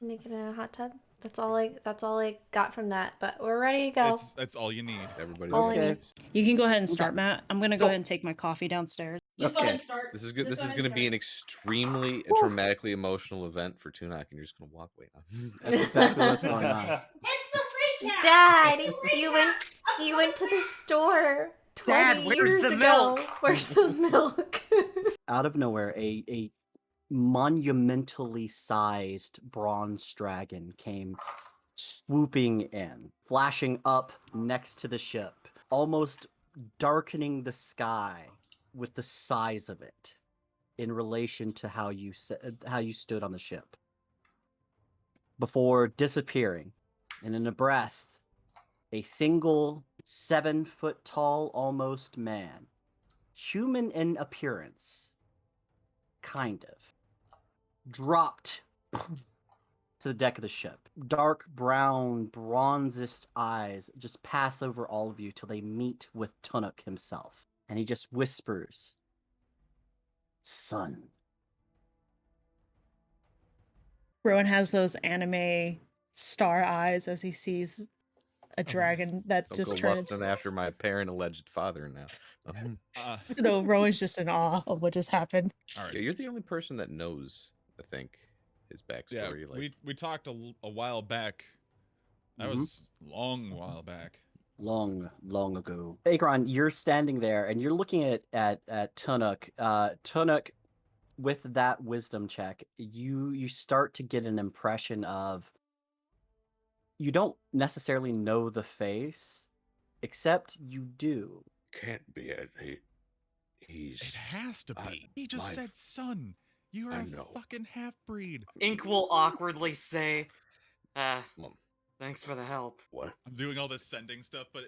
Naked in a hot tub. That's all I got from that. But we're ready to go. That's all you need. Everybody's All I okay. need. You can go ahead and Okay. start, Matt. I'm gonna go Cool. ahead and take my coffee downstairs. Just go ahead Okay. and start. This is good. Just This go is ahead going and to be an start. extremely traumatically emotional event for Tunak, and you're just going to walk away now. That's exactly what's going on. It's the recap. Dad, you went to the store 20 Dad, where's years the ago. milk? Where's the milk? Out of nowhere, a monumentally sized bronze dragon came swooping in, flashing up next to the ship, almost darkening the sky with the size of it in relation to how you stood on the ship, before disappearing. And in a breath, a single 7-foot tall almost man, human in appearance, kind of, dropped to the deck of the ship. Dark brown, bronzest eyes just pass over all of you till they meet with Tunuk himself. And he just whispers, "Son." Rowan has those anime star eyes as he sees a dragon that Don't just go turned lusting after my apparent alleged father now. into... No, Rowan's just in awe of what just happened. All right. Yeah, you're the only person that knows, I think, his backstory. Yeah, we talked a while back. That was long while back. Long ago. Akron, you're standing there and you're looking at Tunuk. Tunuk, with that wisdom check, you start to get an impression of, you don't necessarily know the face, except you do. Can't be it. He's. It has to be. He just said son. You're a fucking half-breed. Ink will awkwardly say, Mom. thanks for the help. What? I'm doing all this sending stuff, but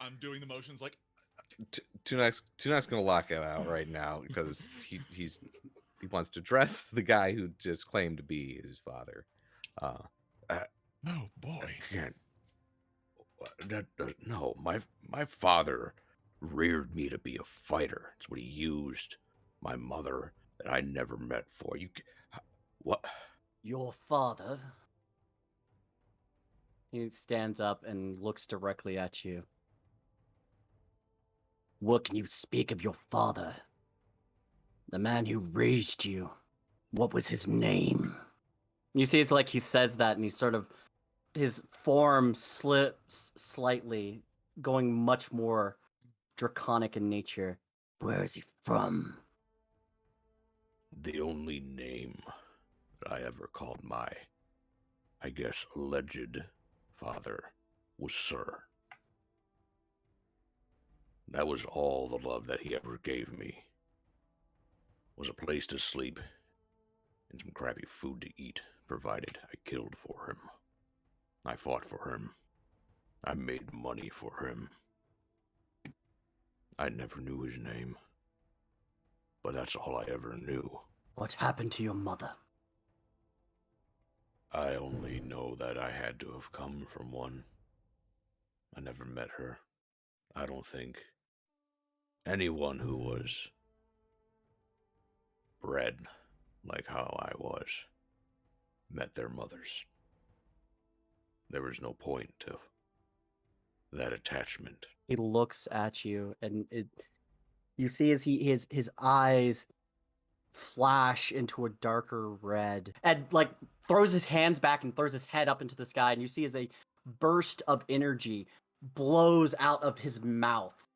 I'm doing the motions like. Tunak's gonna lock it out right now because he wants to dress the guy who just claimed to be his father. Oh boy. Can't. No, my father reared me to be a fighter. It's what he used. My mother that I never met for. What? Your father? He stands up and looks directly at you. What can you speak of your father? The man who raised you. What was his name? You see, it's like he says that and he sort of, his form slips slightly, going much more draconic in nature. Where is he from? The only name that I ever called my, I guess, alleged father was Sir. That was all the love that he ever gave me. Was a place to sleep and some crappy food to eat, provided I killed for him. I fought for him. I made money for him. I never knew his name, but that's all I ever knew. What happened to your mother? I only know that I had to have come from one. I never met her. I don't think anyone who was bred like how I was met their mothers. There was no point to that attachment. He looks at you, and you see as his eyes flash into a darker red, and throws his hands back and throws his head up into the sky, and you see as a burst of energy blows out of his mouth,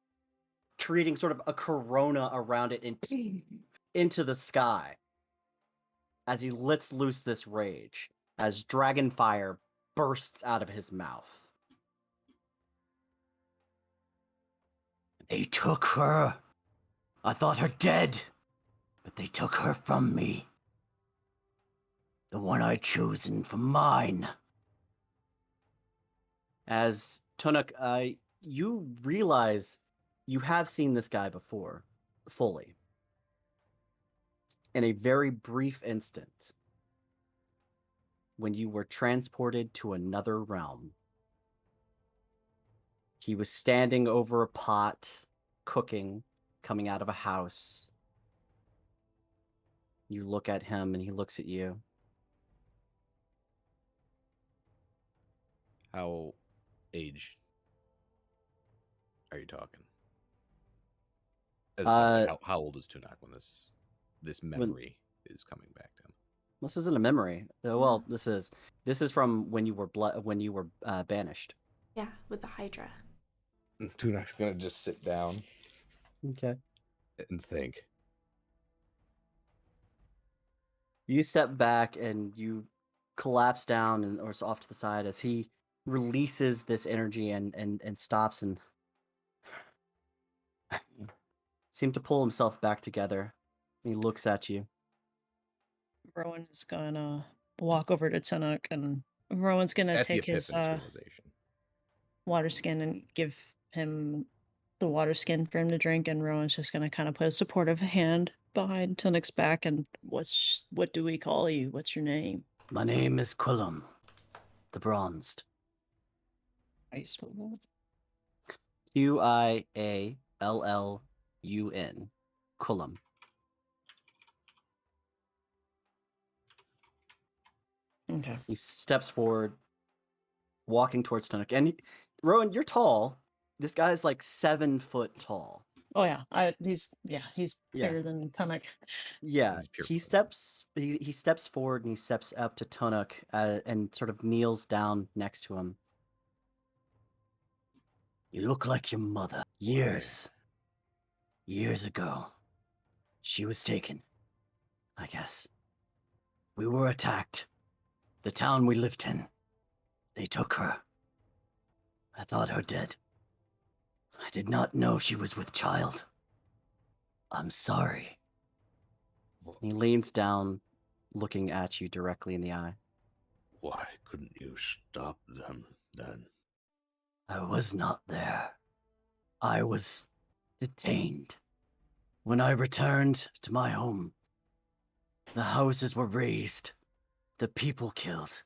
creating sort of a corona around it and into the sky as he lets loose this rage, as dragon fire bursts out of his mouth. They took her. I thought her dead, but they took her from me. The one I'd chosen for mine. As Tunuk, you realize you have seen this guy before, fully. In a very brief instant, when you were transported to another realm. He was standing over a pot, cooking, coming out of a house. You look at him and he looks at you. How age are you talking? Like, how old is Tunak when this memory is coming back to him? This isn't a memory. Well, this is from when you were banished. Yeah, with the Hydra. Tunak's gonna just sit down Okay. and think. You step back and you collapse down or off to the side as he releases this energy and stops and seems to pull himself back together. He looks at you. Rowan is gonna walk over to Tunuk, and Rowan's gonna At the take his Epiphanous realization. water skin and give him the water skin for him to drink, and Rowan's just gonna kind of put a supportive hand behind Tunuk's back. And what do we call you? What's your name? My name is Quillum, the Bronzed. How you spell that? Quiallun. Quillum. Okay. He steps forward, walking towards Tunuk. And Rowan, you're tall. This guy's like 7 foot tall. Oh yeah, he's Yeah. bigger than Tunuk. Yeah, He's pure he blood. steps forward and he steps up to Tunuk and sort of kneels down next to him. You look like your mother. Years ago, she was taken, I guess. We were attacked. The town we lived in. They took her. I thought her dead. I did not know she was with child. I'm sorry. He leans down, looking at you directly in the eye. Why couldn't you stop them then? I was not there. I was detained. When I returned to my home, the houses were razed, the people killed.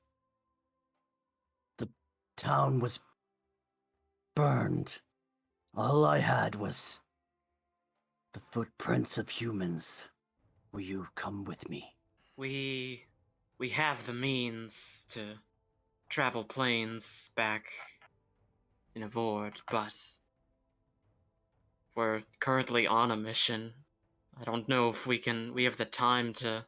The town was burned. All I had was the footprints of humans. Will you come with me? We have the means to travel planes back in Avord, but we're currently on a mission. I don't know if we have the time to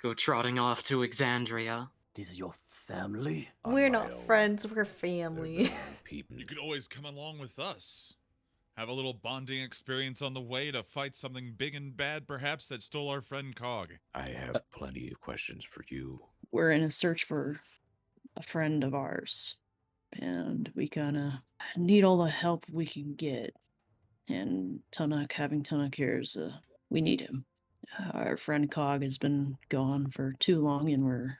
go trotting off to Exandria. These are your family? On We're my not own. friends, we're They're family. their own people. You could always come along with us. Have a little bonding experience on the way to fight something big and bad, perhaps, that stole our friend Cog. I have plenty of questions for you. We're in a search for a friend of ours, and we kinda need all the help we can get. And having Tunuk here is, we need him. Our friend Cog has been gone for too long, and we're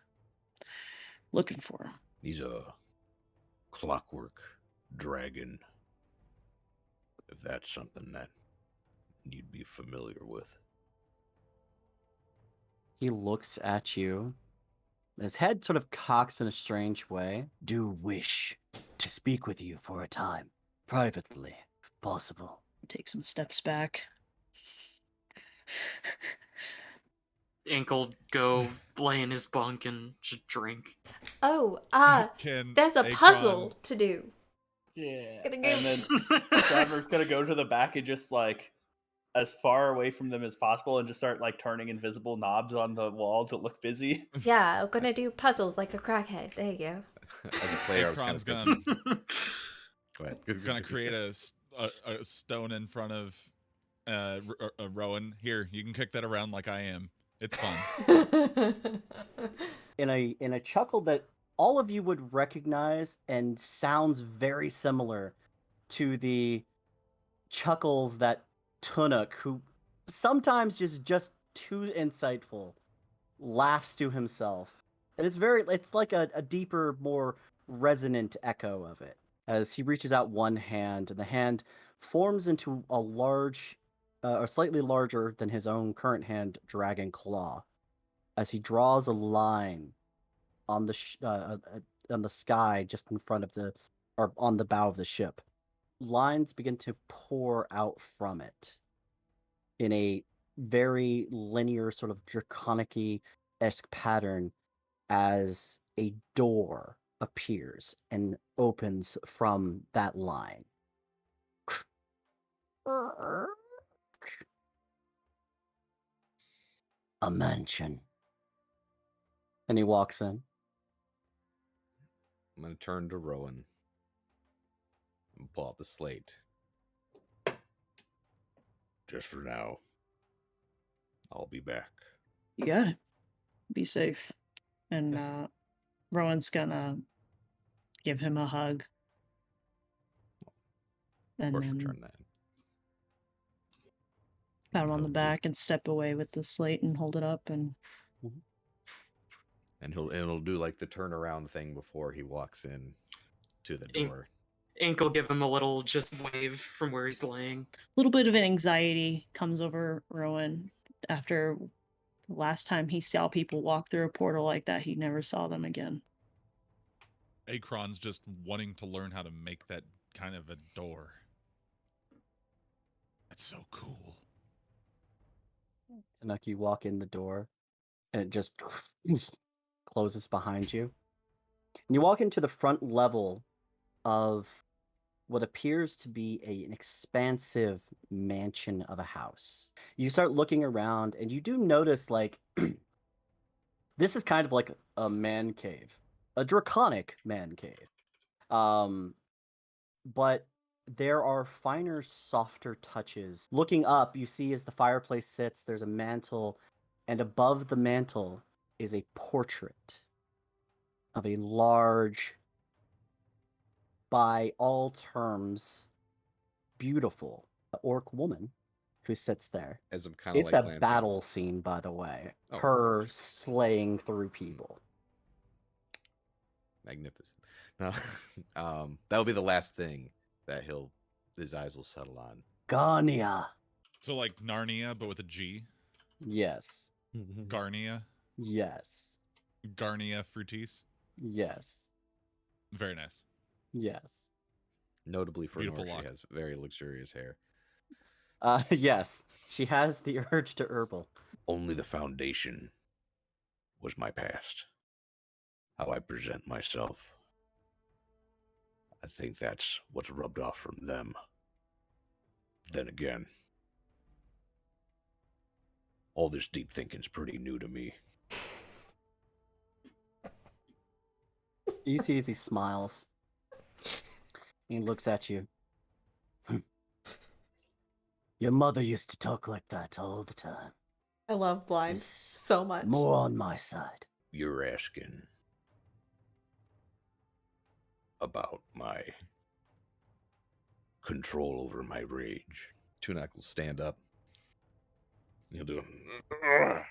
looking for him. He's a clockwork dragon. If that's something that you'd be familiar with. He looks at you. His head sort of cocks in a strange way. Do wish to speak with you for a time, privately, if possible. Take some steps back. Ink'll go lay in his bunk and just drink. Oh, Can there's a Akron- puzzle to do. Yeah. Gonna And go- then Sadler's gonna go to the back and just like as far away from them as possible and just start like turning invisible knobs on the wall to look busy. Yeah, I'm gonna do puzzles like a crackhead. There you go. As a player, I was kind Akron's of gonna Go ahead. gonna create a stone in front of Rowan. Here, you can kick that around like I am. It's fun. In a chuckle that all of you would recognize and sounds very similar to the chuckles that Tunuk, who sometimes just too insightful, laughs to himself. And it's like a deeper, more resonant echo of it. As he reaches out one hand, and the hand forms into a large, or slightly larger than his own current hand, dragon claw. As he draws a line on the sky just in front of or on the bow of the ship. Lines begin to pour out from it in a very linear, sort of draconic-esque pattern as a door appears and opens from that line. A mansion. And he walks in. I'm going to turn to Rowan and pull out the slate. Just for now. I'll be back. You got it. Be safe. And Rowan's gonna give him a hug. Of And course, then return that. pat him on the He'll do- back and step away with the slate and hold it up and And he'll do like the turnaround thing before he walks in to the Ink- door. Ink will give him a little just wave from where he's laying. a little bit of an anxiety comes over Rowan after the last time he saw people walk through a portal like that. He never saw them again. Akron's just wanting to learn how to make that kind of a door. That's so cool. Tanuk, you walk in the door, and it just closes behind you. And you walk into the front level of what appears to be an expansive mansion of a house. You start looking around, and you do notice, like, this is kind of like a man cave, a draconic man cave. But there are finer, softer touches. Looking up, you see as the fireplace sits, there's a mantle, and above the mantle is a portrait of a large, by all terms, beautiful orc woman who sits there. As I'm kind of It's like a glancing. battle scene, by the way. Oh. Her slaying through people. Magnificent. No, that'll be the last thing that his eyes will settle on. Garnia. So like Narnia, but with a G. Yes. Garnia. Yes. Garnia frutis. Yes. Very nice. Yes. Notably for Beautiful Nora, lock. she has very luxurious hair. Yes. She has the urge to herbal. Only the foundation was my past. How I present myself. I think that's what's rubbed off from them. Then again, all this deep thinking's pretty new to me. You see as he smiles. He looks at you. Your mother used to talk like that all the time. I love blind It's so much. More on my side. You're asking about my control over my rage. Tunak will stand up. And he'll do and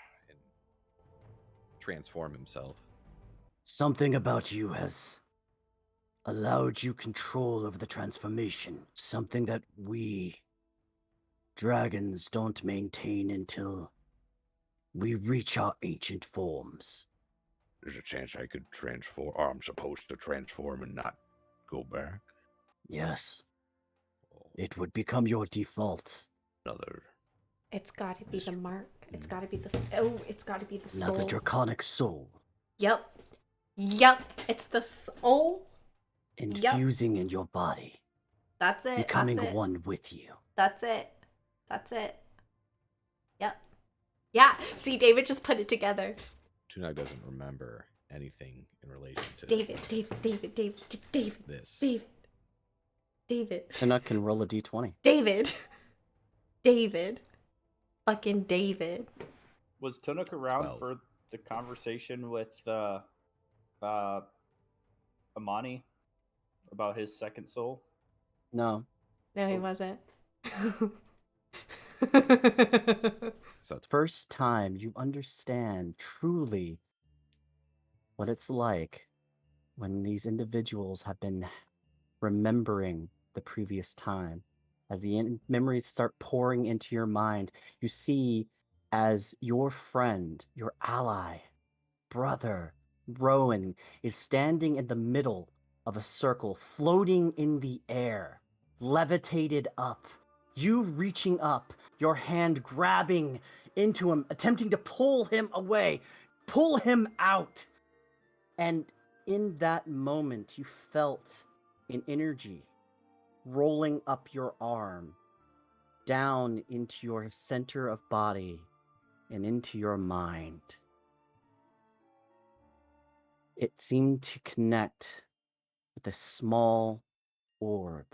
transform himself. Something about you has allowed you control over the transformation. Something that we dragons don't maintain until we reach our ancient forms. There's a chance I could transform, or I'm supposed to transform and not go back. Yes, Oh, it would become your default. another. It's got to be the mark. It's got to be the. Oh, it's got to be the soul. Another draconic soul Yep. Yep. It's the soul. infusing in your body, That's it. becoming That's it. one with you. That's it. That's it. Yep. Yeah. See, David just put it together. Tunak doesn't remember anything in relation to David. this. David. Tanuk can roll a d20. David. Fucking David. Was Tunuk around 12. for the conversation with Amani about his second soul? No. No, he wasn't. So it's First time you understand truly what it's like when these individuals have been remembering the previous time. As the memories start pouring into your mind, you see as your friend, your ally, brother, Rowan, is standing in the middle of a circle, floating in the air, levitated up. You reaching up, your hand grabbing into him, attempting to pull him away, pull him out. And in that moment, you felt an energy rolling up your arm, down into your center of body, and into your mind. It seemed to connect with a small orb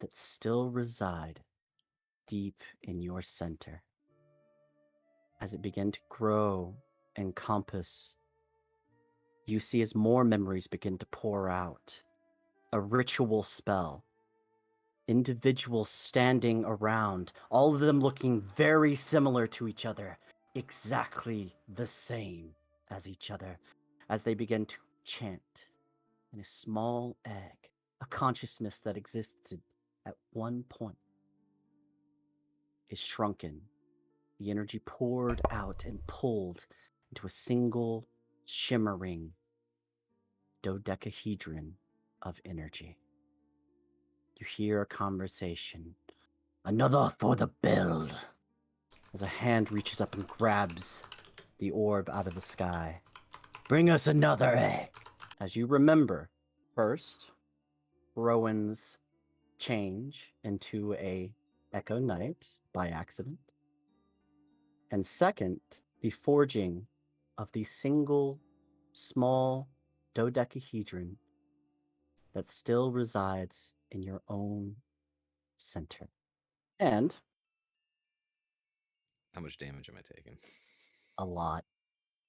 that still reside deep in your center. As it began to grow and encompass, you see as more memories begin to pour out. A ritual spell. Individuals standing around, all of them looking very similar to each other, exactly the same as each other, as they begin to chant. And a small egg, a consciousness that existed at one point, is shrunken. The energy poured out and pulled into a single shimmering dodecahedron of energy. You hear a conversation. Another for the build. As a hand reaches up and grabs the orb out of the sky. Bring us another egg. As you remember, first, Rowan's change into a Echo Knight by accident. And second, the forging of the single small dodecahedron that still resides in your own center. And How much damage am I taking? a lot.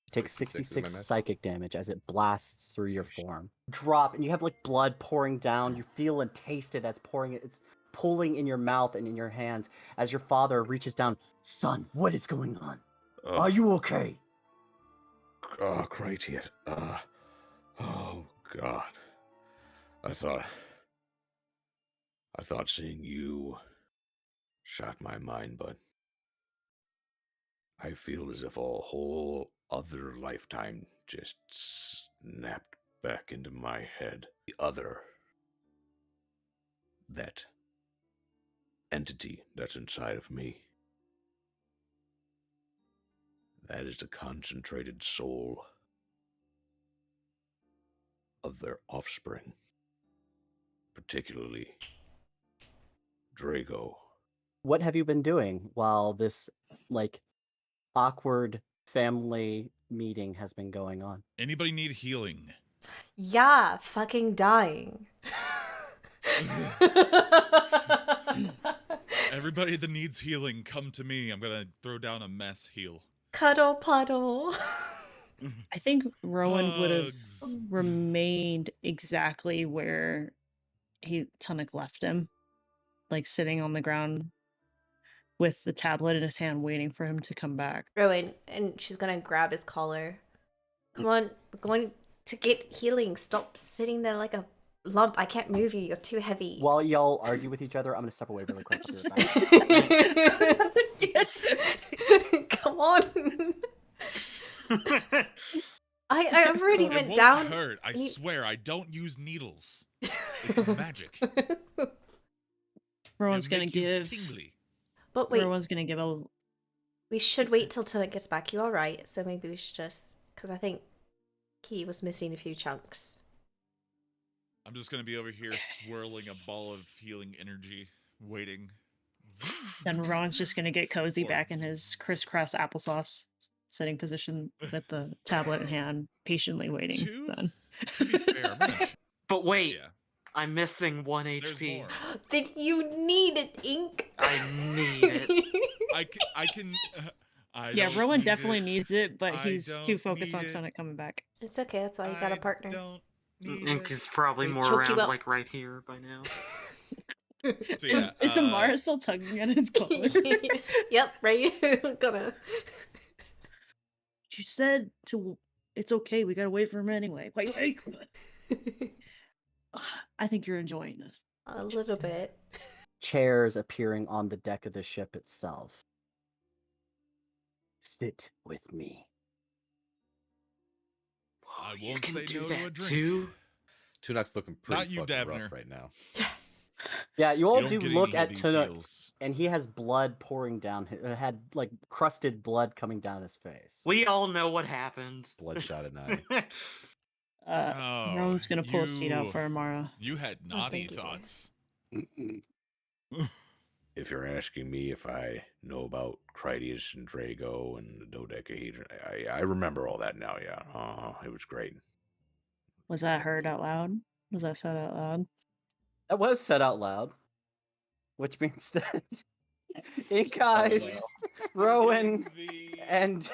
You take 66 is my 66 max? psychic damage as it blasts through your Oh, shit. form. Drop, and you have like blood pouring down. You feel and taste it as pouring. It's pulling in your mouth and in your hands as your father reaches down. Son, what is going on? Are you okay? Right yet. Oh God. I thought seeing you shot my mind, but I feel as if a whole other lifetime just snapped back into my head. The other. That entity that's inside of me. That is the concentrated soul of their offspring. Particularly Drago. What have you been doing while this like awkward family meeting has been going on? Anybody need healing? Yeah, fucking dying. Everybody that needs healing, come to me. I'm gonna throw down a mess heal. Cuddle puddle. I think Rowan would have Hugs. remained exactly where Tunnock left him, like sitting on the ground with the tablet in his hand, waiting for him to come back. Rowan, and she's gonna grab his collar. Come on, we're going to get healing. Stop sitting there like a lump. I can't move you. You're too heavy. While y'all argue with each other, I'm gonna step away really quick. I'll be right back. Come on. I already It went won't down. hurt. I and you- swear, I don't use needles. It's magic. Rowan's It'll gonna make you give. tingly. But wait, Rowan's gonna give a. we should wait till Tunnock gets back. You all right? So maybe we should just, because I think he was missing a few chunks. I'm just gonna be over here swirling a ball of healing energy, waiting. Then Rowan's just gonna get cozy Or- back in his crisscross applesauce sitting position with the tablet in hand, patiently waiting. Then. To be fair, I'm gonna But wait, yeah, I'm missing 1 there's HP. more. Then you need it, Ink. I need it. I can. I Yeah, don't Rowan need definitely it. needs it, but I he's too don't focused on need it. Tunnock coming back. It's okay. That's why you got a I partner. don't need Ink it. is probably They more choke you around, up. like right here by now. So yeah, Is Amara still tugging at his collar? Yep, right. Gonna. She said to. It's okay. We gotta wait for him anyway. Wait. I think you're enjoying this. A little bit. Chairs appearing on the deck of the ship itself. Sit with me. I You won't can say do no to a that drink. too. Tunnock's looking pretty Not you, fucking Davner. rough right now. Yeah, you You all don't do get look any at of these Tunnock, heals. and he has blood pouring down. Had like crusted blood coming down his face. We all know what happened. Bloodshot at eye. Rowan's gonna pull a seat out for Amara. You had Oh, naughty thank you, dear. thoughts. If you're asking me if I know about Critias and Drago and the dodecahedron, I remember all that now, yeah. It was great. Was that heard out loud? Was that said out loud? That was said out loud, which means that Ink Eyes, Rowan, and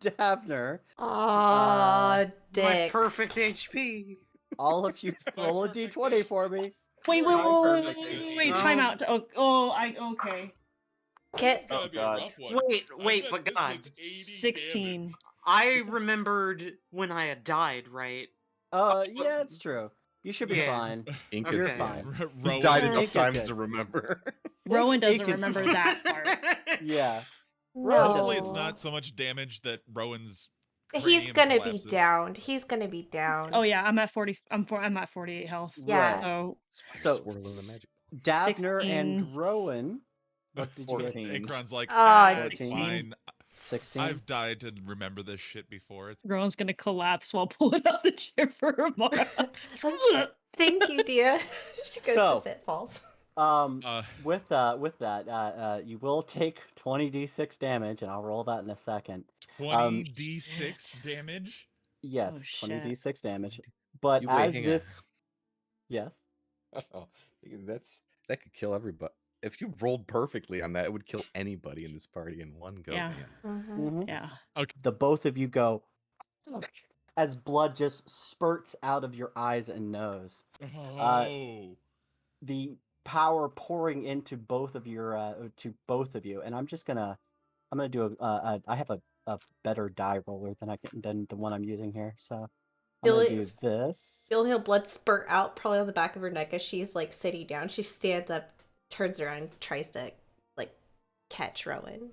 Davner, Aw, My dicks. perfect HP. all of you roll a d20 for me. Wait, time Um, out. Okay. Get It's gonna Oh, be a God. rough one. Wait, I but bet this God. is 80 damage. 16. I remembered when I had died, right? Yeah, it's true. You should be Yeah. fine. Ink You're is, Okay. fine. He's Rowan died is- enough Ink is times good. to remember. Rowan doesn't Ink is remember fine. that part. Yeah. no. Hopefully it's not so much damage that Rowan's He's cranium gonna collapses. be downed. He's gonna be downed. Oh yeah, I'm at 40. I'm at 48 health. Yeah. So So, Swirling the magic. Davner 16. and Rowan, what did you get? 14. Akron's like, Ah, it's 14. fine. 16. I've died to remember this shit before. It's Rowan's gonna collapse while pulling out the chair for Amara. Thank you, dear. She goes So- to sit, falls. With that, you will take 20d6 damage, and I'll roll that in a second. 20d6 damage. Yes, Oh, shit. 20d6 damage. But Wait, as hang on. this, yes, Oh, that could kill everybody. If you rolled perfectly on that, it would kill anybody in this party in one go. Yeah. Man. Mhm. Yeah. the both of you go as blood just spurts out of your eyes and nose. Oh. The power pouring into both of your and I'm gonna do I have a better die roller than the one I'm using here, so I'm gonna do this. Feeling her blood spurt out probably on the back of her neck as she's like sitting down. She stands up, turns around, and tries to like catch Rowan.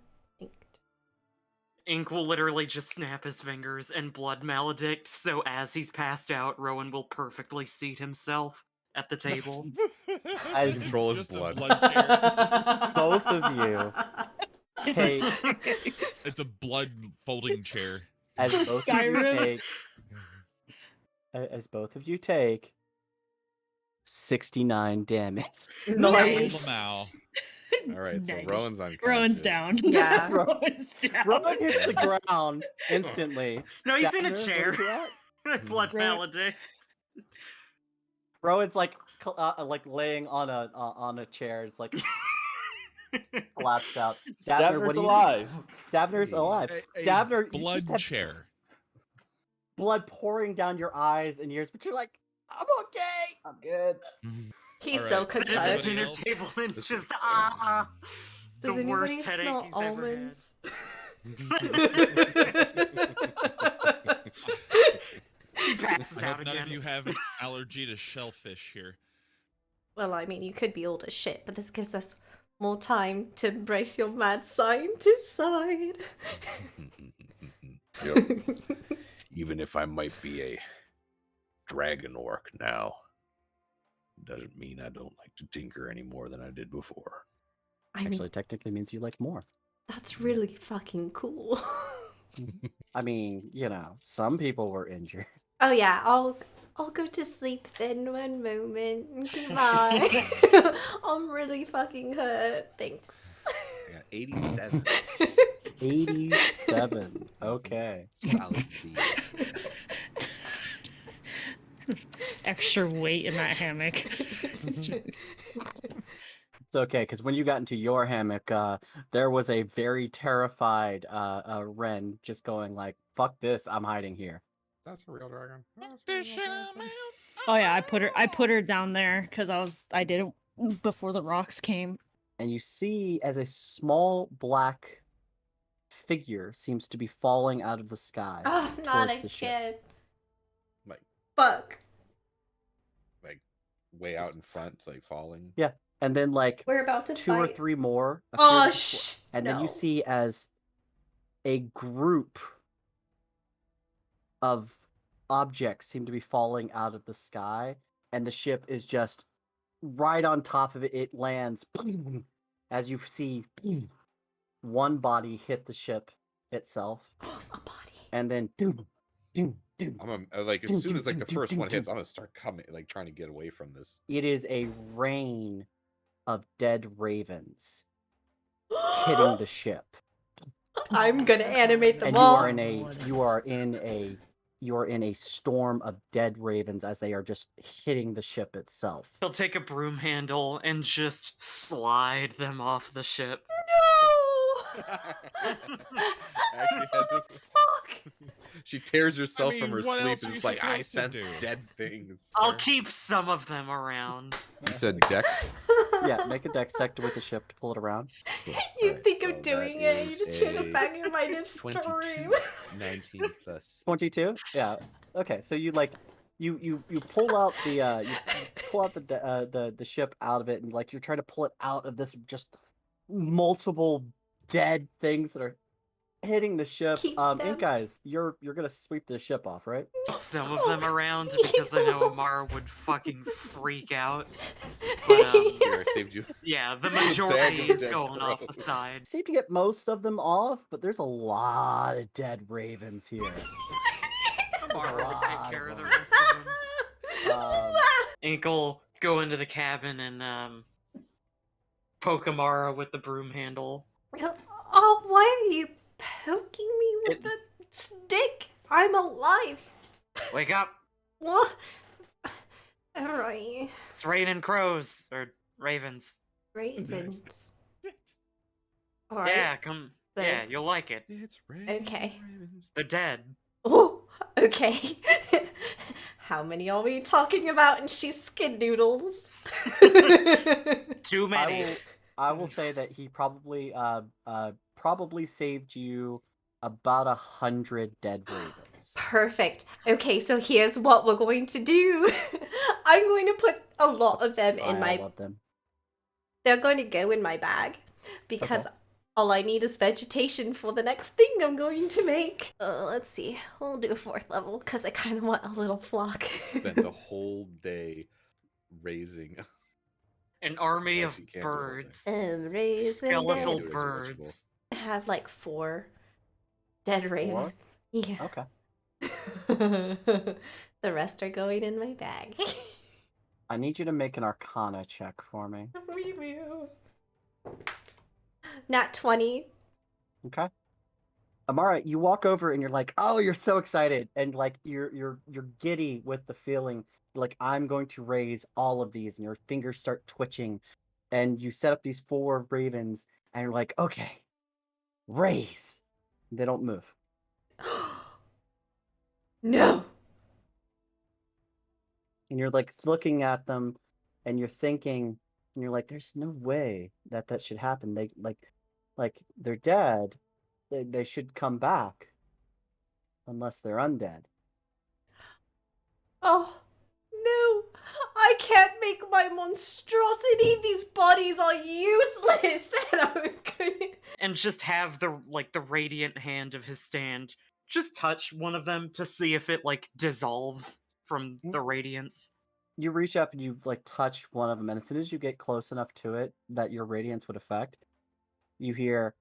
Ink will literally just snap his fingers and blood maledict, so as he's passed out, Rowan will perfectly seat himself at the table. As Control his Just a blood. chair. Both of you take It's a blood folding chair. as It's both of you Skyrim. take as both of you take 69 damage. Nice. Lamau. All right, so Nice. Rowan's unconscious. Rowan's down. Yeah. Rowan's down. Rowan hits the ground instantly. No, he's in a Davner, chair. where you at? Blood Right. maledict. Rowan's like laying on a chair. It's like collapsed out. Davner, what Davner's do you? alive. Davner's alive. A Davner, you blood just have chair. blood pouring down your eyes and ears, but you're like, I'm okay. I'm good. He's All so right. At the concussed. dinner else? table and This just is- Does the anybody worst headache smell he's ever had. almonds? He passes I out hope none of again. you have an allergy to shellfish here. Well, I mean, you could be old as shit, but this gives us more time to embrace your mad scientist side. Yep. Even if I might be a dragon orc now, doesn't mean I don't like to tinker any more than I did before. I mean, Actually, technically means you like more. that's really fucking cool. I mean, some people were injured. Oh yeah, I'll go to sleep then one moment. Goodbye. I'm really fucking hurt. Thanks. I got 87. 87. Okay. Solid B. Extra weight in that hammock. It's okay, because when you got into your hammock, there was a very terrified Ren just going like, "Fuck this! I'm hiding here." That's a real dragon. Oh yeah, I put her down there because I did it before the rocks came. And you see as a small black figure seems to be falling out of the sky Oh, not towards the ship. again. Like, Fuck. way out in front, like falling. Yeah, and then like We're about to two or fight. three more. Oh appear shh. and then you no. see as a group of objects seem to be falling out of the sky, and the ship is just right on top of it. It lands as you see one body hit the ship itself, a body. and then doom, doom, like as soon as like the first one hits, I'm gonna start coming, like trying to get away from this. It is a rain of dead ravens hitting the ship. I'm gonna animate the And wall. you are in a storm of dead ravens as they are just hitting the ship itself. He'll take a broom handle and just slide them off the ship. No! Actually had to- Fuck! She tears herself I from her mean, what sleep else are and you is like, I supposed to sense do?" dead things. I'll sir." keep some of them around. You said Dex? Yeah, make a dex check with the ship to pull it around. You Alright, think so I'm doing that it, you is just hear the a back of your mind and 22. scream. 19 plus 22? Yeah. Okay, so you like you pull out the you pull out the ship out of it, and like you're trying to pull it out of this just multiple dead things that are hitting the ship. Keep And them. guys, you're gonna sweep the ship off, right? Some of them around because I know Amara would fucking freak out. But here. I saved you. yeah, the bag of majority is dead going off the crows. side. Seem to get most of them off, but there's a lot of dead ravens here. Amara will take care of the them. rest of them. Ink'll go into the cabin and poke Amara with the broom handle. Oh, why are you poking me with the stick? I'm alive. Wake up! What? Alright. It's raining crows or ravens. Ravens. Alright. Yeah, come. Yeah, Birds. you'll like it. It's Okay. They're dead. Oh, okay. How many are we talking about? And she's skin noodles. Too many. I will say that he probably probably saved you about 100 dead ravens. Perfect. Okay, so here's what we're going to do. I'm going to put a lot of them in I my... love them. They're going to go in my bag because Okay. all I need is vegetation for the next thing I'm going to make. Let's see. We'll do a 4th level because I kind of want a little flock. Spent the whole day raising. An army of Actually, you can't do it all day. birds. Raising Skeletal Do it as a birds. I have like 4 dead ravens. Yeah. Okay. The rest are going in my bag. I need you to make an Arcana check for me. Nat 20. Okay. Amara, you walk over and you're like, "Oh, you're so excited," and like you're giddy with the feeling. You're like, "I'm going to raise all of these," and your fingers start twitching, and you set up these 4 ravens, and you're like, "Okay, raise." They don't move. No. And you're like looking at them, and you're thinking, and you're like, "There's no way that should happen. They like they're dead. They should come back, unless they're undead." Oh, no. I can't make my monstrosity. These bodies are useless. And I'm going... And just have the radiant hand of his stand just touch one of them to see if it like dissolves from the radiance. You reach up and you like touch one of them, and as soon as you get close enough to it that your radiance would affect, you hear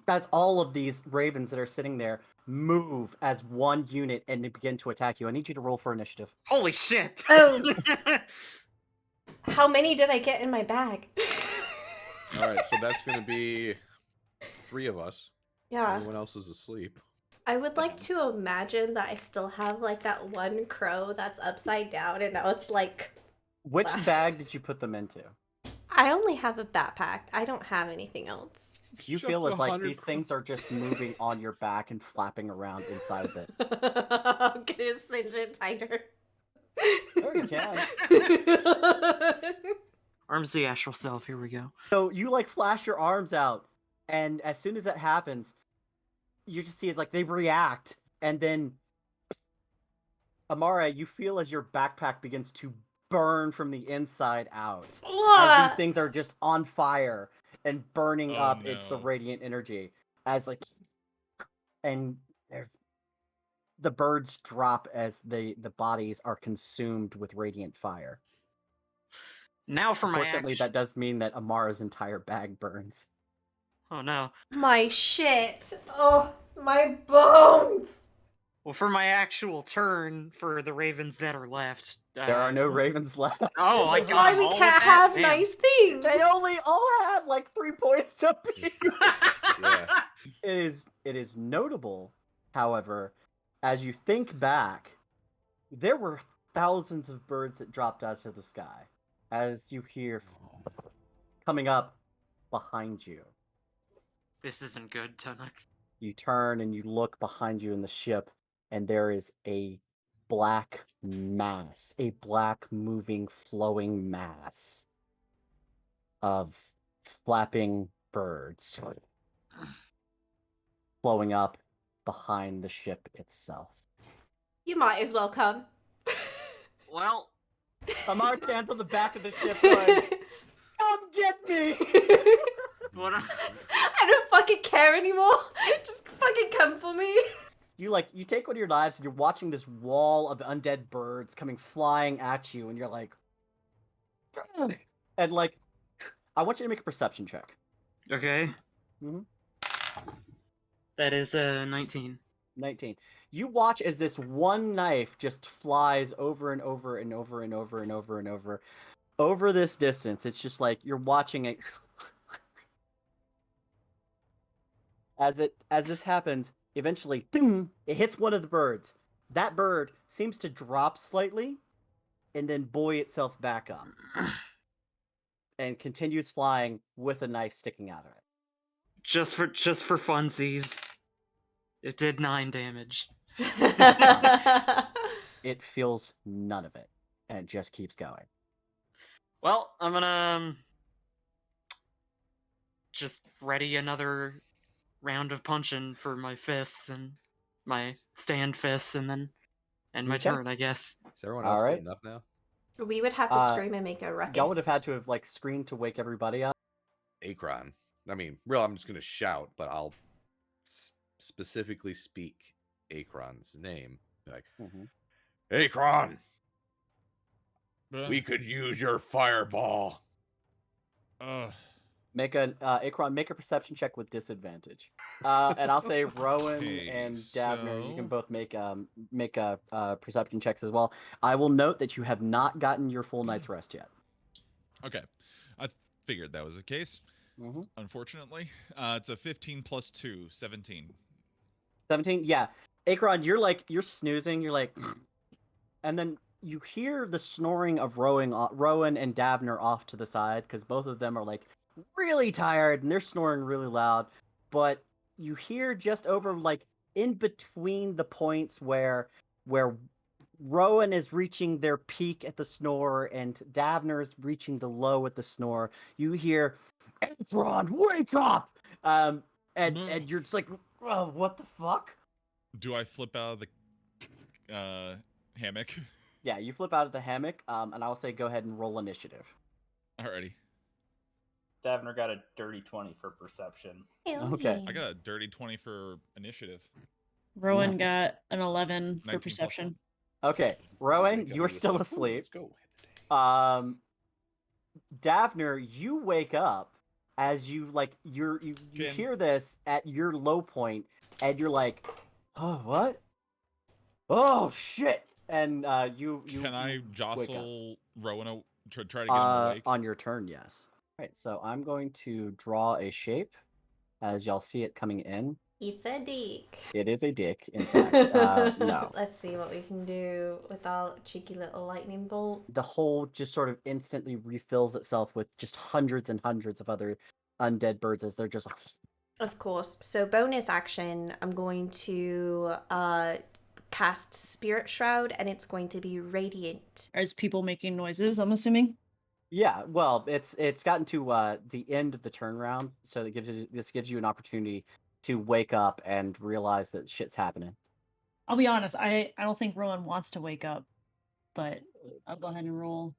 as all of these ravens that are sitting there move as one unit and they begin to attack you. I need you to roll for initiative. Holy shit! Oh, how many did I get in my bag? All right, so that's going to be 3 of us. Yeah. Everyone else is asleep. I would like to imagine that I still have like that one crow that's upside down and now it's like... Which bag did you put them into? I only have a backpack. I don't have anything else. You Shove feel as like 100 these things are just moving on your back and flapping around inside of it. I'm gonna cinch it tighter. Oh, you can. Arms the astral self, here we go. So you like flash your arms out, and as soon as that happens, you just see it's like they react, and then Amara, you feel as your backpack begins to burn from the inside out. As these things are just on fire and burning up into the no. radiant energy. As like, and the birds drop as the bodies are consumed with radiant fire. Now for my Unfortunately, action. that does mean that Amara's entire bag burns. Oh no. My shit. Oh, my bones. Well, for my actual turn, for the ravens that are left, There are no ravens left. Oh, I This is got why 'em we all with can't that? have Damn. nice things. They only all had like 3 points apiece. Yeah. It is notable, however, as you think back, there were thousands of birds that dropped out of the sky. As you hear coming up behind you. This isn't good, Tunuk. You turn and you look behind you in the ship, and there is a black mass, a black moving, flowing mass of flapping birds flowing up behind the ship itself. You might as well come. Well, Amar stands on the back of the ship going, "Come get me!" what? I don't fucking care anymore. Just fucking come for me. You take one of your knives and you're watching this wall of undead birds coming flying at you, and you're like, and like, I want you to make a perception check. Okay. Mhm. That is 19. 19. You watch as this one knife just flies over and over and over and over and over and over this distance. It's just like you're watching it. As this happens, eventually, boom, it hits one of the birds. That bird seems to drop slightly and then buoy itself back up and continues flying with a knife sticking out of it. Just for funsies. It did 9 damage. It feels none of it, and it just keeps going. Well, I'm gonna just ready another round of punching for my fists and my stand fists, and then end my Okay. turn, I guess. Is everyone All else right. getting up now? We would have to scream and make a ruckus. Y'all would have had to have like screamed to wake everybody up. Akron. I mean, real. I'm just gonna shout, but I'll specifically speak Akron's name. Like, Akron, we could use your fireball. Make an Akron, make a perception check with disadvantage. And I'll say Rowan Okay, and Davner, you can so- both make perception checks as well. I will note that you have not gotten your full night's rest yet. Okay. I figured that was the case. Mhm. Unfortunately. It's a 15 plus 2, 17. 17, yeah. Akron, you're snoozing. You're like, and then you hear the snoring of Rowan and Davner off to the side because both of them are like really tired and they're snoring really loud. But you hear just over like in between the points where Rowan is reaching their peak at the snore and Davner is reaching the low at the snore. You hear, Akron, wake up! And you're just like, oh, what the fuck? Do I flip out of the hammock? Yeah, you flip out of the hammock, and I'll say go ahead and roll initiative. Alrighty. Davner got a dirty 20 for perception. Okay. I got a dirty 20 for initiative. Rowan Nice. got an 11 for 19 plus perception. Okay, Rowan, Wake up, you are he was still like, "Ooh, asleep. Let's go. Davner, you wake up as you Can- hear this at your low point, and you're like, oh, what? Oh shit! And you Can I wake up. jostle Rowan to try to get him awake? On your turn, yes. All right, so I'm going to draw a shape as y'all see it coming in. It's a dick. It is a dick, in fact. No. Let's see what we can do with our cheeky little lightning bolt. The hole just sort of instantly refills itself with just hundreds and hundreds of other undead birds as they're just like... Of course. So bonus action, I'm going to cast Spirit Shroud, and it's going to be radiant. As people making noises, I'm assuming. Yeah, well, it's gotten to the end of the turn round, so this gives you an opportunity to wake up and realize that shit's happening. I'll be honest, I don't think Rowan wants to wake up, but I'll go ahead and roll.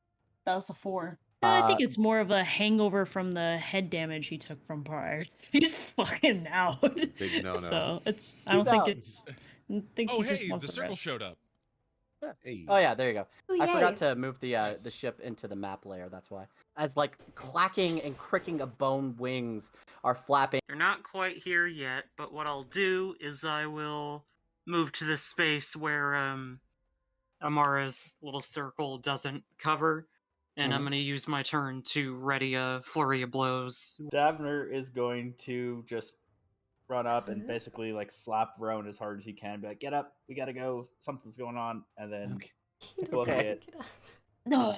That was a 4. I think it's more of a hangover from the head damage he took from prior. He's fucking out. Big no-no. So it's. I He's don't think out. it's. I think Oh, he just hey, wants the to circle rest. showed up. Hey. Oh yeah, there you go. Ooh, I yay. forgot to move the Nice. the ship into the map layer. That's why. As like clacking and cricking of bone wings are flapping. They're not quite here yet, but what I'll do is I will move to the space where Amara's little circle doesn't cover, and I'm Mhm. going to use my turn to ready a flurry of blows. Davner is going to just run up and basically like slap Rowan as hard as he can. Be like, "Get up, we gotta go. Something's going on." And then Okay. He doesn't book Okay. it. get up. No.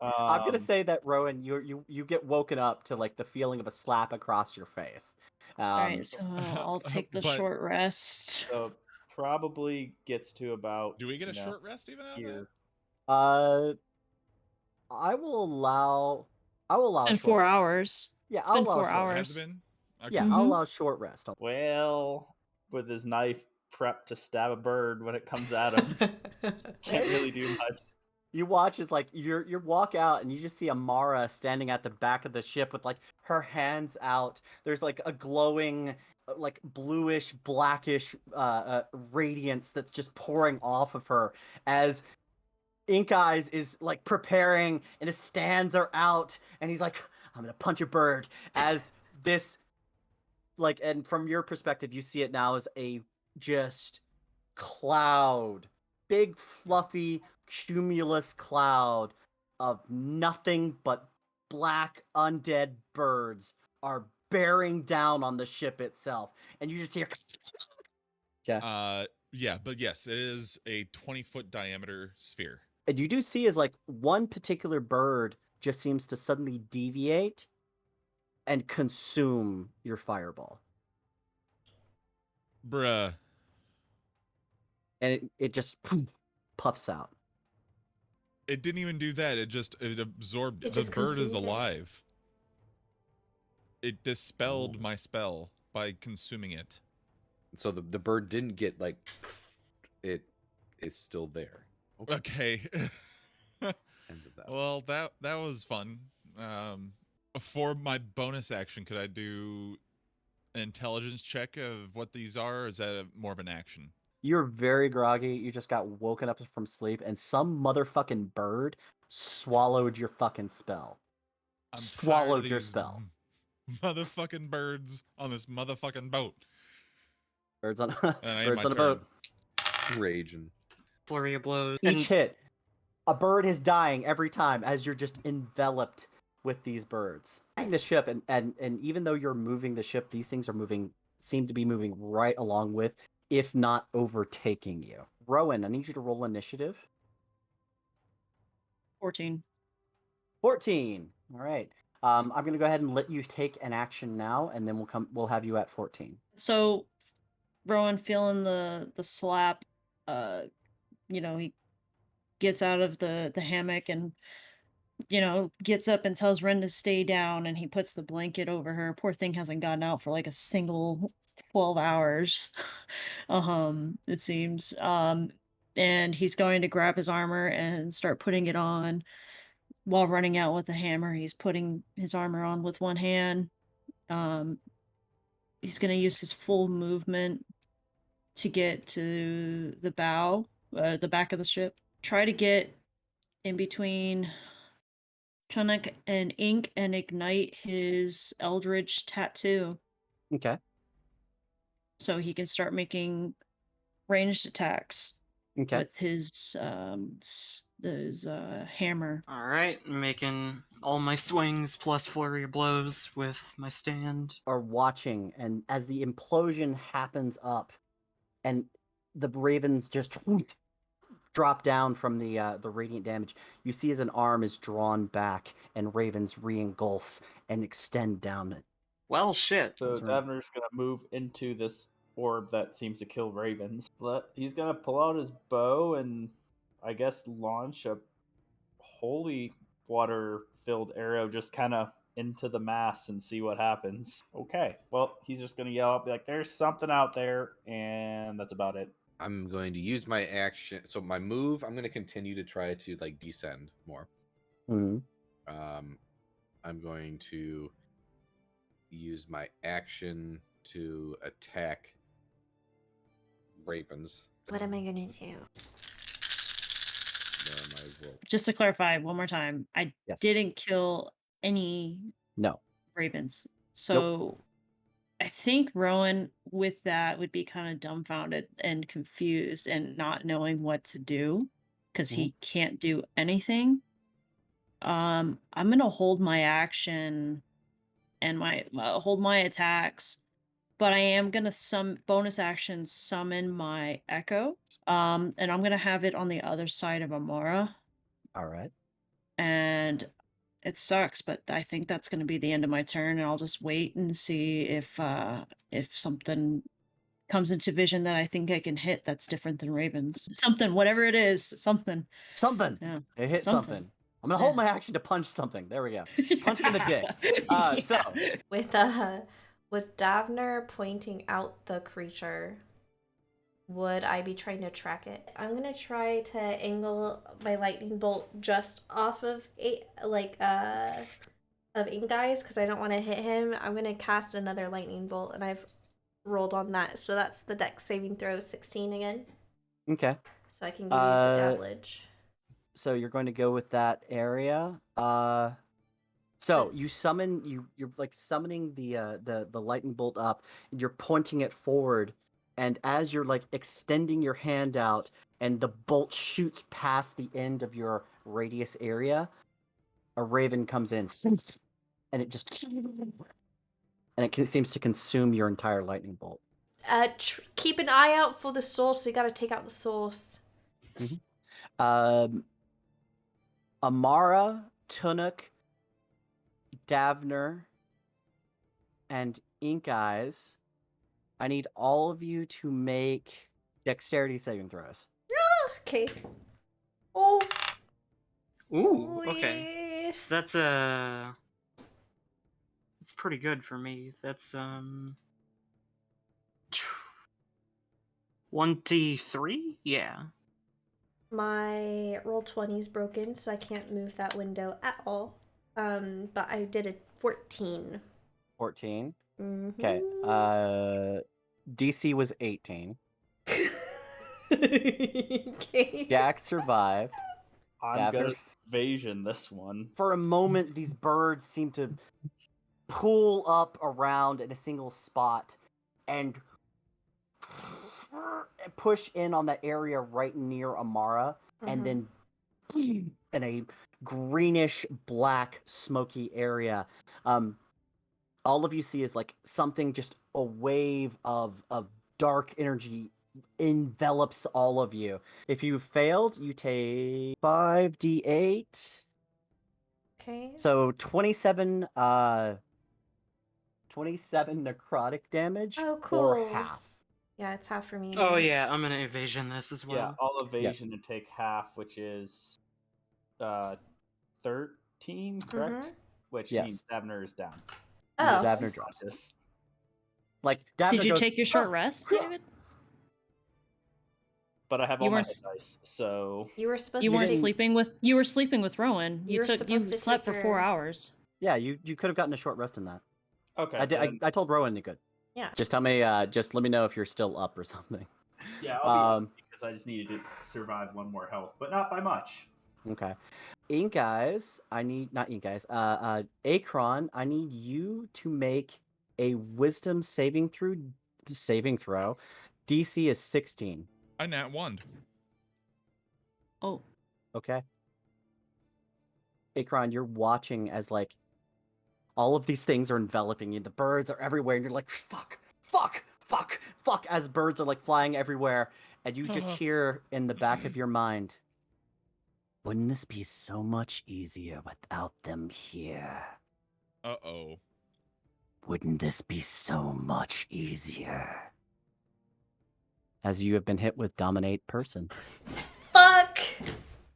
I'm gonna Um, say that Rowan, you get woken up to like the feeling of a slap across your face. All right, so I'll take the But short rest. so probably gets to about do we get a short rest even out of that? here. Uh, I will allow. I will allow. In a short 4 rest. hours. Yeah, It's I'll been allow. 4 a short Has rest. it hours. been? Okay. Yeah, I'll Mhm. allow a short rest. Well, with his knife prepped to stab a bird when it comes at him, can't really do much. You watch as like you walk out and you just see Amara standing at the back of the ship with like her hands out. There's like a glowing, like bluish, blackish radiance that's just pouring off of her as Ink Eyes is like preparing and his stands are out and he's like, I'm gonna punch a bird as this like, and from your perspective, you see it now as a just cloud, big fluffy cumulus cloud of nothing but black undead birds are bearing down on the ship itself, and you just hear. Yeah, but yes, it is a 20-foot diameter sphere. And you do see is like one particular bird just seems to suddenly deviate and consume your fireball, Bruh. and it just puffs out. It didn't even do that. It absorbed It the just bird is consumed it. alive. It dispelled my spell by consuming it. So the bird didn't get like it is still there. Okay. End of that. Well, that was fun. For my bonus action, could I do an intelligence check of what these are? Or is that more of an action? You're very groggy. You just got woken up from sleep, and some motherfucking bird swallowed your fucking spell. I'm tired of Swallowed your these spell. motherfucking birds on this motherfucking boat. Birds on And I end birds my on a turn. boat. Raging. Flurry of blows. Each hit, a bird is dying every time as you're just enveloped with these birds. The ship, and even though you're moving the ship, these things seem to be moving right along with, if not overtaking you. Rowan, I need you to roll initiative. 14. 14. All right. I'm going to go ahead and let you take an action now, and then we'll have you at 14. So Rowan feeling the slap, he gets out of the hammock and gets up and tells Ren to stay down, and he puts the blanket over her. Poor thing hasn't gotten out for like a single 12 hours. It seems. And he's going to grab his armor and start putting it on. While running out with the hammer, he's putting his armor on with one hand. He's going to use his full movement to get to the bow, the back of the ship. Try to get in between Chunuk and Ink and ignite his Eldritch tattoo Okay. so he can start making ranged attacks Okay. with his hammer. All right, making all my swings plus flurry of blows with my stand. Are watching, and as the implosion happens up, and the ravens just drop down from the radiant damage, you see as an arm is drawn back, and ravens re-engulf and extend down it. Well, shit. So That's right. Davner's gonna move into this orb that seems to kill ravens. But he's gonna pull out his bow and I guess launch a holy water-filled arrow just kind of into the mass and see what happens. Okay, well, he's just gonna yell out, be like, "There's something out there," and that's about it. I'm going to use my action. So my move, I'm going to continue to try to like descend more. Mm-hmm. I'm going to use my action to attack ravens. What am I gonna do? Just to clarify one more time, I Yes. didn't kill any No. ravens. So I think Rowan with that would be kind of dumbfounded and confused and not knowing what to do because he can't do anything. I'm gonna hold my action and my hold my attacks, but I am gonna bonus action summon my echo. And I'm gonna have it on the other side of Amara. All right. And it sucks, but I think that's gonna be the end of my turn, and I'll just wait and see if something comes into vision that I think I can hit that's different than Ravens. Something, whatever it is, something. Something. Yeah. It hit something. I'm gonna hold my action to punch something. There we go. Punch him in the dick. So With Davner pointing out the creature, would I be trying to track it? I'm gonna try to angle my lightning bolt just off of Ink Eyes because I don't want to hit him. I'm gonna cast another lightning bolt, and I've rolled on that, so that's the dex saving throw 16 again. okay. So I can give you the dabblage. So you're going to go with that area. So you summon you're like summoning the lightning bolt up, and you're pointing it forward, and as you're like extending your hand out, and the bolt shoots past the end of your radius area, a raven comes in, and it just seems to consume your entire lightning bolt. Keep an eye out for the source. We gotta take out the source. Amara, Tunuk, Davner, and Ink Eyes, I need all of you to make dexterity saving throws. Okay. Oh. Ooh, okay. So that's pretty good for me. That's 23? Yeah. My roll 20 is broken, so I can't move that window at all. But I did a 14. 14. Mm-hmm. Okay. DC was 18. Okay. Jack survived. I'm gonna evasion this one. For a moment, these birds seem to pull up around in a single spot and push in on that area right near Amara, and then in a greenish black smoky area. All of you see is like something, just a wave of dark energy envelops all of you. If you failed, you take 5d8. Okay. So 27 necrotic damage. Oh, cool. Or half. Yeah, it's half for me. Oh yeah, I'm gonna evasion this as well. Yeah, I'll evasion and take half, which is 13, correct? Which means Davner is down. Oh. Davner drops this. Like Davner Did you goes, take your short rest, David? But I have all my hit dice, so you were supposed you to weren't take... sleeping with you were sleeping with Rowan. You You slept for 4 hours. Yeah, you could have gotten a short rest in that. Okay. I told Rowan you could. Yeah. Just tell me. Just let me know if you're still up or something. Yeah, I'll be up because I just needed to survive one more health, but not by much. Okay. Ink Eyes, not Ink Eyes. Akron, I need you to make a Wisdom saving throw. DC is 16. I nat 1. Oh. Okay. Akron, you're watching as like all of these things are enveloping you. The birds are everywhere, and you're like, fuck, as birds are like flying everywhere, and you just hear in the back of your mind, wouldn't this be so much easier without them here? Uh-oh. Wouldn't this be so much easier? As you have been hit with Dominate Person. Fuck!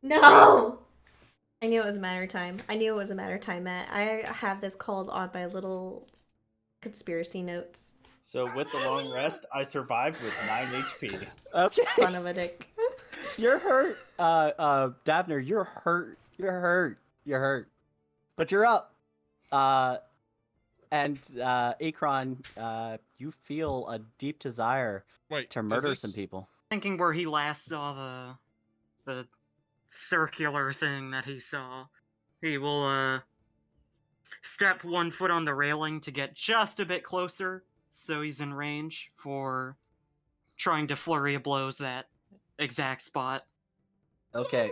No! I knew it was a matter of time. Matt. I have this called on my little conspiracy notes. So with the long rest, I survived with 9 HP. Okay. Son of a dick. You're hurt. Davner, you're hurt. But you're up. And Akron, you feel a deep desire to murder some people. Thinking where he last saw the circular thing that he saw, he will step 1 foot on the railing to get just a bit closer so he's in range for trying to flurry of blows that exact spot. Okay.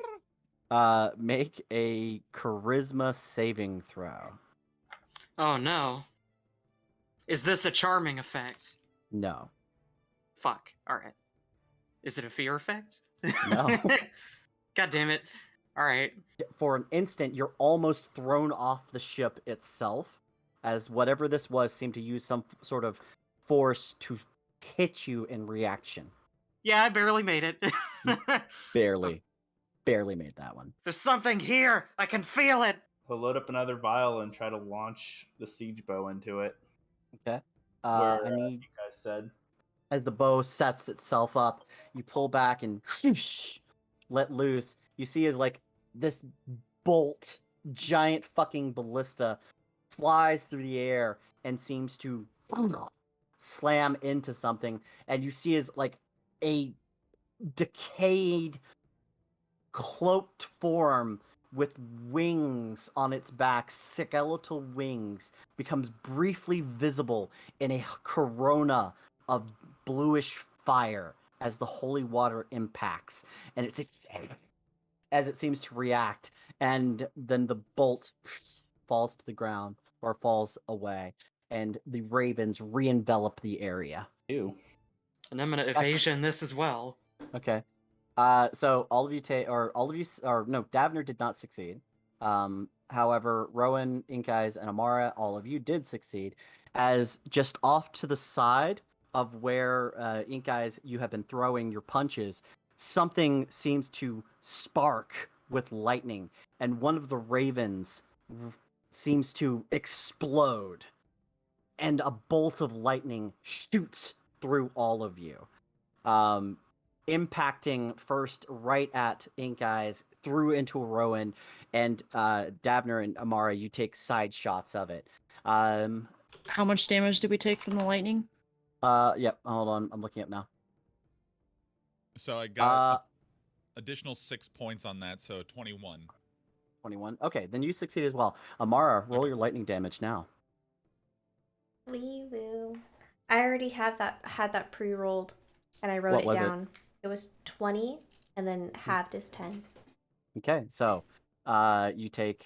Make a charisma saving throw. Oh no. Is this a charming effect? No. Fuck. Alright. Is it a fear effect? No. God damn it. Alright. For an instant, you're almost thrown off the ship itself, as whatever this was seemed to use some sort of force to hit you in reaction. Yeah, I barely made it. Barely made that one. There's something here! I can feel it! He'll load up another vial and try to launch the siege bow into it. Okay. Where I need, you guys said. as the bow sets itself up, you pull back and whoosh, let loose. You see as like this bolt, giant fucking ballista, flies through the air and seems to slam into something, and you see as like a decayed, cloaked form with wings on its back, skeletal wings, becomes briefly visible in a corona of bluish fire as the holy water impacts, and it's just as it seems to react, and then the bolt falls to the ground or falls away, and the ravens re-envelop the area. Ew. An imminent evasion, this as well. Okay. So all of you Davner did not succeed. However, Rowan, Inkais, and Amara, all of you did succeed, as just off to the side of where Inkais, you have been throwing your punches, something seems to spark with lightning, and one of the ravens seems to explode, and a bolt of lightning shoots through all of you. Impacting first right at Ink Eyes, through into Rowan, and Davner and Amara, you take side shots of it. How much damage did we take from the lightning? Yep, hold on, I'm looking up now. So I got additional 6 points on that, so 21. 21. Okay, then you succeed as well. Amara, roll Okay. your lightning damage now. We will. I already had that pre-rolled, and I wrote What it was it? down. It was 20, and then halved is 10. Okay, so you take,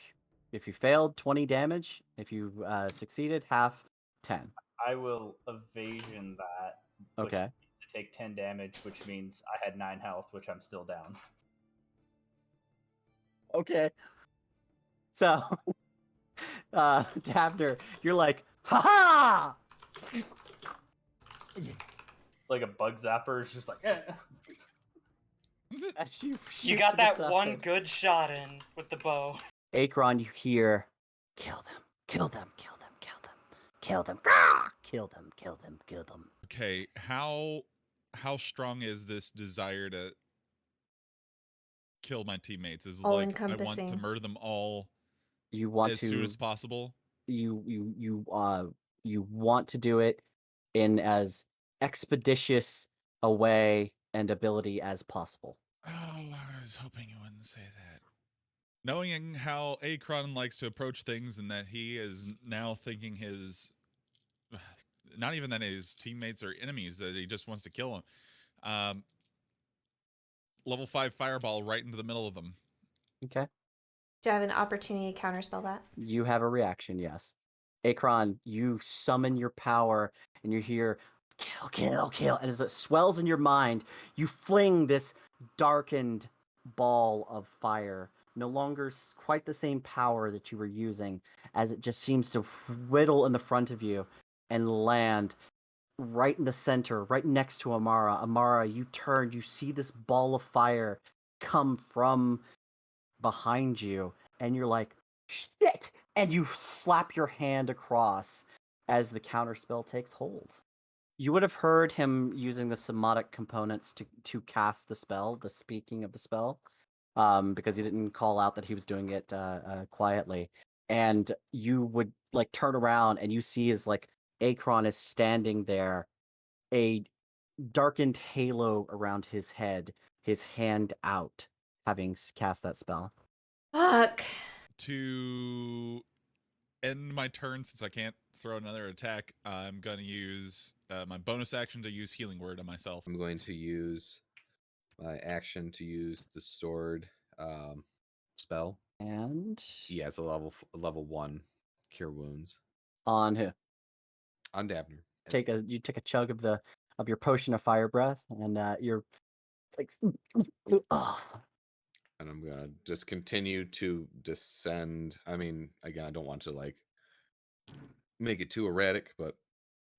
if you failed, 20 damage. If you succeeded, half 10. I will evasion that. Which Okay. means to take 10 damage, which means I had 9 health, which I'm still down. Okay. So, Davner, you're like, ha-ha! It's like a bug zapper. It's just like, eh. As you You shoot got to the that side, one good shot in with the bow. Akron, you hear, kill them, kill them, kill them, kill them, kill them, Grah! Kill them, kill them, kill them. Okay, how strong is this desire to kill my teammates? Is it like I want to All-encompassing. murder them all You want as to soon as possible? you want to do it in as expeditious a way and ability as possible. Oh, I was hoping you wouldn't say that. Knowing how Akron likes to approach things, and that he is now thinking his, not even that his teammates are enemies, that he just wants to kill them. Level 5 fireball right into the middle of them. Okay. Do I have an opportunity to counterspell that? You have a reaction, yes. Akron, you summon your power and you hear kill, kill, kill. And as it swells in your mind, you fling this darkened ball of fire. No longer quite the same power that you were using, as it just seems to whittle in the front of you and land right in the center, right next to Amara. Amara, you turn, you see this ball of fire come from behind you, and you're like, shit! And you slap your hand across as the counterspell takes hold. You would have heard him using the somatic components to cast the spell, the speaking of the spell, because he didn't call out that he was doing it quietly. And you would like turn around and you see as like Akron is standing there, a darkened halo around his head, his hand out, having cast that spell. Fuck. To end my turn, since I can't throw another attack, I'm going to use my bonus action to use Healing Word on myself. I'm going to use my action to use the sword spell. And Yeah, it's a level 1 cure wounds on who? on Dabner. You take a chug of your potion of fire breath, and you're like, oh. And I'm gonna just continue to descend. I mean, again, I don't want to like make it too erratic, but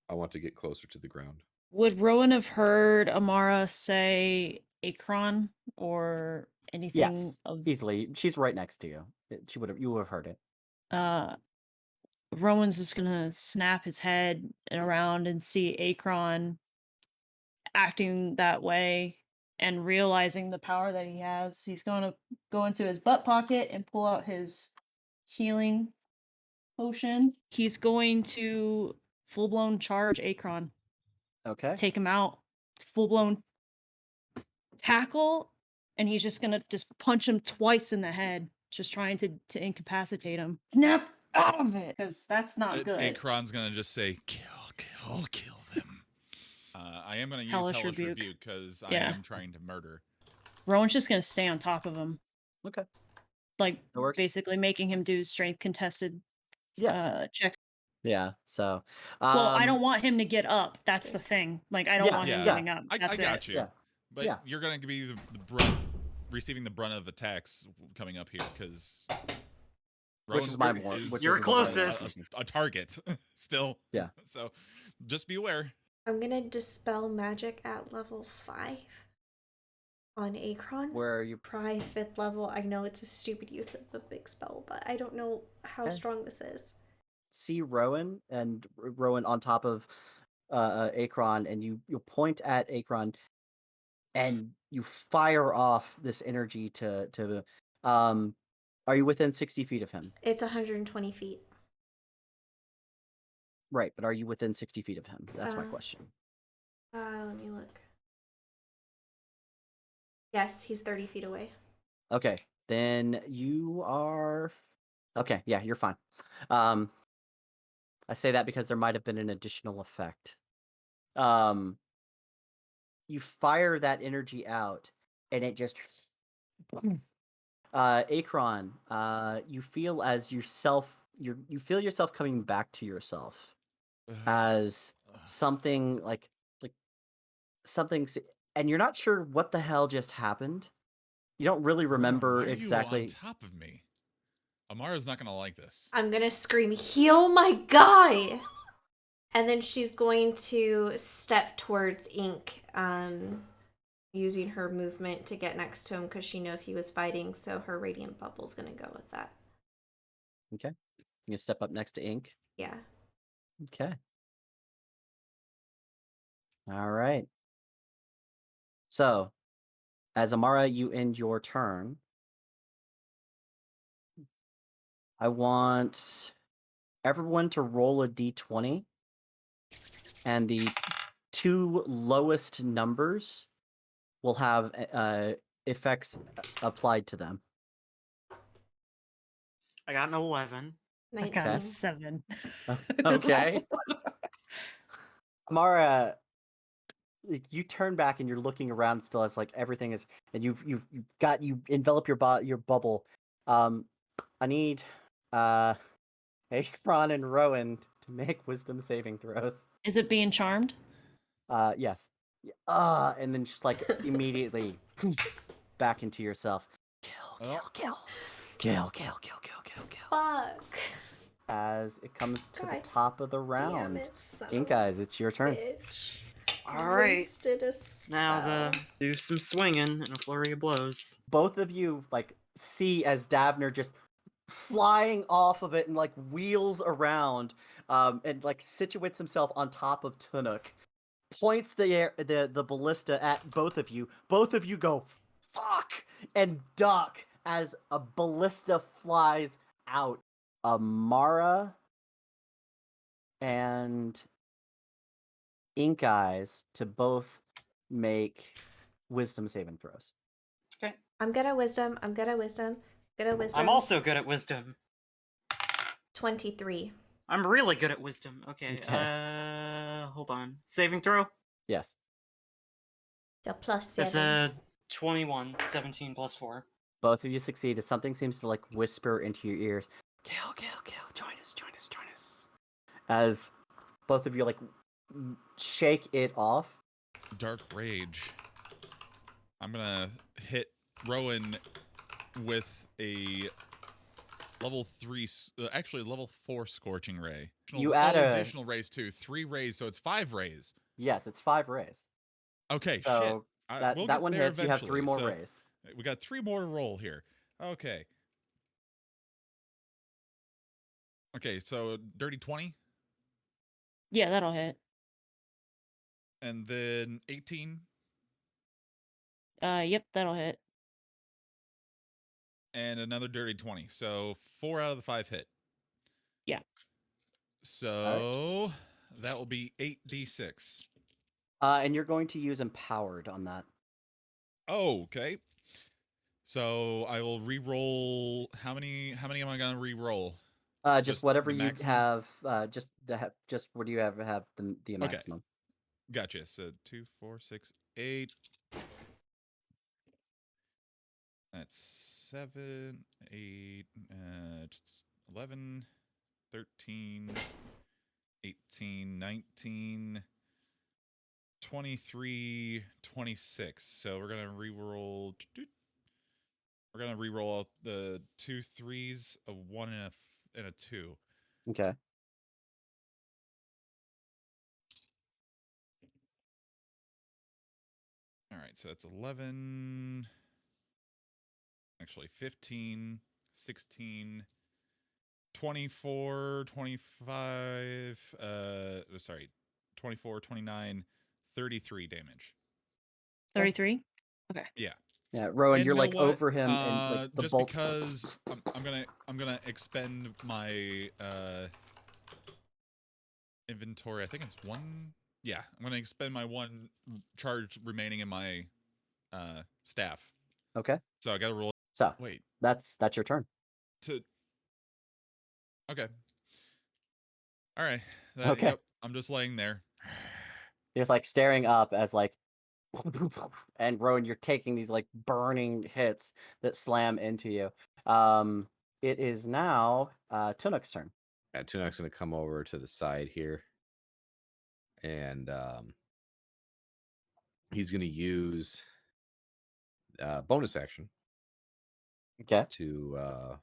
I want to get closer to the ground. Would Rowan have heard Amara say Akron or anything Yes, of easily. She's right next to you. You would have heard it. Rowan's just gonna snap his head around and see Akron acting that way and realizing the power that he has. He's gonna go into his butt pocket and pull out his healing potion. He's going to full blown charge Akron. Okay. Take him out. Full blown tackle, and he's just gonna just punch him twice in the head, just trying to incapacitate him. Snap out of it, because that's not good. Akron's going to just say, kill them. I am going to use Hellish Hellish Rebuke. Rebuke because Yeah. I am trying to murder. Rowan's just gonna stay on top of him, Okay. like That works. basically making him do strength contested checks. Yeah. So. Well, I don't want him to get up. That's the thing. Like, I don't Yeah, want him yeah. getting up. I That's got it. you. Yeah. But Yeah. you're going to be the brunt, receiving the brunt of attacks coming up here because Which is my more. Which You're is what I'm closest. thinking. a target still. Yeah. So just be aware. I'm gonna dispel magic at level 5 on Akron. Where are you? Pry 5th level. I know it's a stupid use of a big spell, but I don't know how Okay. strong this is. See Rowan and Rowan on top of Akron, and you point at Akron, and you fire off this energy to are you within 60 feet of him? It's 120 feet. Right, but are you within 60 feet of him? That's my question. Let me look. Yes, he's 30 feet away. Okay, then you are okay. Yeah, you're fine. I say that because there might have been an additional effect. You fire that energy out, and it just Akron, you feel as yourself, you feel yourself coming back to yourself as something like something, and you're not sure what the hell just happened. You don't really remember why are exactly. you on top of me? Amara's not going to like this. I'm gonna scream, heal my guy! And then she's going to step towards Ink, using her movement to get next to him because she knows he was fighting, so her radiant bubble's gonna go with that. Okay, you step up next to Ink. Yeah. Okay. All right. So, as Amara, you end your turn. I want everyone to roll a d20, and the 2 lowest numbers will have effects applied to them. I got an 11. I 19. got a 7. Okay. Amara, you turn back and you're looking around still as like everything is, and you envelop your bubble. I need Akron and Rowan to make wisdom saving throws. Is it being charmed? Yes. And then just like immediately back into yourself. Kill. Fuck. As it comes to the God top of the Damn round. it, son Ink of a Eyes, it's your turn. bitch. Alright. Wasted a spell. Now do some swinging and a flurry of blows. Both of you like see as Davner just flying off of it and like wheels around and like situates himself on top of Tunuk, points the ballista at both of you. Both of you go fuck and duck as a ballista flies out. Amara and Ink Eyes to both make wisdom saving throws. Okay. I'm good at wisdom. I'm also good at wisdom. 23. I'm really good at wisdom. Okay. Okay. Hold on. Saving throw. Yes. So plus It's 7. a 21. 17 plus 4. Both of you succeed. Something seems to like whisper into your ears. Gil, join us. As both of you like shake it off. Dark Rage. I'm gonna hit Rowan with a level 3, actually level 4 Scorching Ray. You add additional rays too. 3 rays, so it's 5 rays. Yes, it's 5 rays. Okay, So shit. We'll that get one there hits. You have 3 eventually. more So rays. we got 3 more to roll here. Okay. Okay, so dirty 20. Yeah, that'll hit. And then 18. Yep, that'll hit. And another dirty 20. So 4 out of the 5 hit. Yeah. So that will be 8d6. And you're going to use Empowered on that. Oh, okay. So I will re-roll. How many am I gonna re-roll? Just whatever the you maximum? have. Just what do you have the Okay. maximum? Gotcha. So 2, 4, 6, 8. That's 7, 8, 11, 13, 18, 19, 23, 26. So we're gonna re-roll. We're gonna re-roll out the 2 3s, a 1 and a 2. Okay. All right, so that's 11. Actually, 15, 16, 24, 25. Sorry, 24, 29, 33 damage. 33? Okay. Yeah. Yeah, Rowan, And you're you know like what? over him, and like the just bolts. because I'm gonna expend my inventory. I think it's 1. Yeah, I'm gonna expend my 1 charge remaining in my staff. Okay. So I gotta roll. So Wait. that's your turn. Okay. All right. Okay. Yep. I'm just laying there. You're just like staring up as like, and Rowan, you're taking these like burning hits that slam into you. It is now Tunuk's turn. Yeah, Tunak's gonna come over to the side here, and he's gonna use bonus action. Okay. To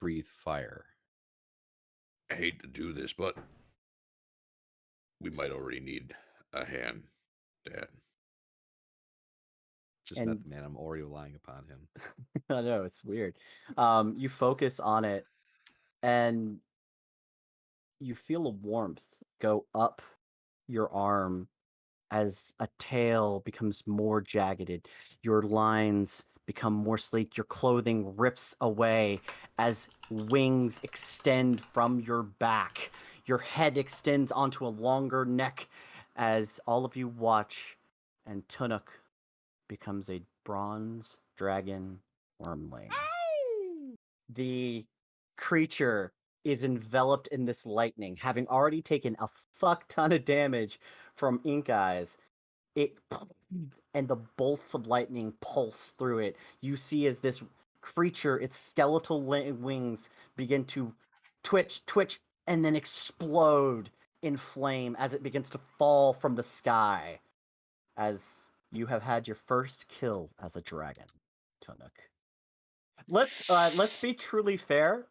breathe fire. I hate to do this, but we might already need a hand, Dad. Just met the man. I'm already relying upon him. I know, it's weird. You focus on it, and you feel a warmth go up your arm as a tail becomes more jagged. Your lines become more sleek. Your clothing rips away as wings extend from your back. Your head extends onto a longer neck as all of you watch, and Tunuk becomes a bronze dragon wormling. The creature is enveloped in this lightning, having already taken a fuck ton of damage from Ink Eyes. It and the bolts of lightning pulse through it. You see as this creature, its skeletal wings begin to twitch, and then explode in flame as it begins to fall from the sky. As you have had your first kill as a dragon, Tunuk. Let's be truly fair.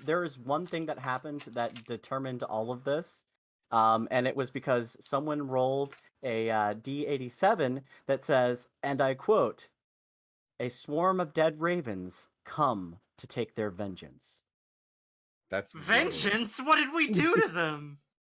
There is one thing that happened that determined all of this, and it was because someone rolled a D87 that says, and I quote, "A swarm of dead ravens come to take their vengeance." That's Vengeance? What did we do to them?